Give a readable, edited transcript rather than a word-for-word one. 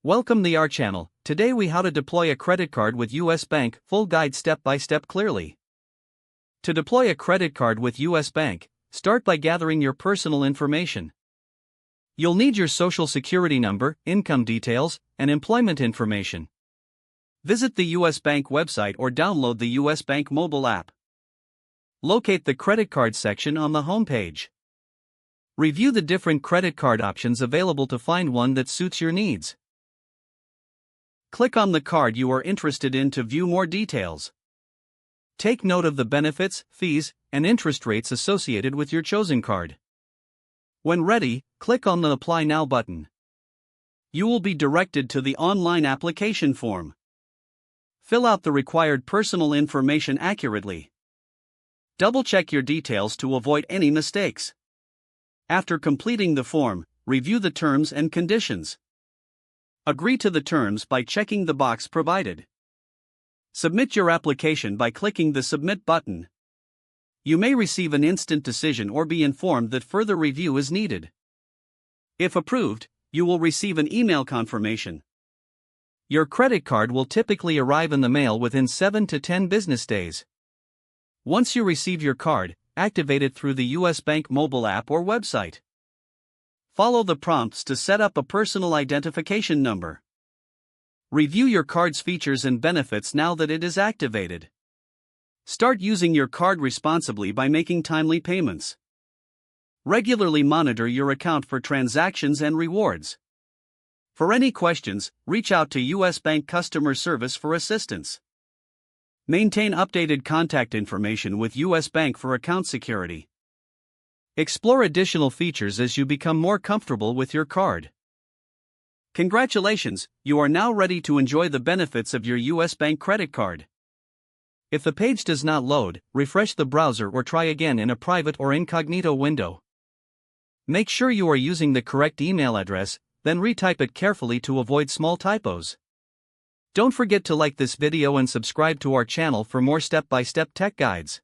Welcome to our channel. Today we how to deploy a credit card with US Bank, full guide step by step clearly. To deploy a credit card with US Bank, start by gathering your personal information. You'll need your social security number, income details, and employment information. Visit the US Bank website or download the US Bank mobile app. Locate the credit card section on the home page. Review the different credit card options available to find one that suits your needs. Click on the card you are interested in to view more details. Take note of the benefits, fees, and interest rates associated with your chosen card. When ready, click on the Apply Now button. You will be directed to the online application form. Fill out the required personal information accurately. Double-check your details to avoid any mistakes. After completing the form, review the terms and conditions. Agree to the terms by checking the box provided. Submit your application by clicking the Submit button. You may receive an instant decision or be informed that further review is needed. If approved, you will receive an email confirmation. Your credit card will typically arrive in the mail within 7 to 10 business days. Once you receive your card, activate it through the US Bank mobile app or website. Follow the prompts to set up a personal identification number. Review your card's features and benefits now that it is activated. Start using your card responsibly by making timely payments. Regularly monitor your account for transactions and rewards. For any questions, reach out to US Bank customer service for assistance. Maintain updated contact information with US Bank for account security. Explore additional features as you become more comfortable with your card. Congratulations, you are now ready to enjoy the benefits of your US Bank credit card. If the page does not load, refresh the browser or try again in a private or incognito window. Make sure you are using the correct email address, then retype it carefully to avoid small typos. Don't forget to like this video and subscribe to our channel for more step-by-step tech guides.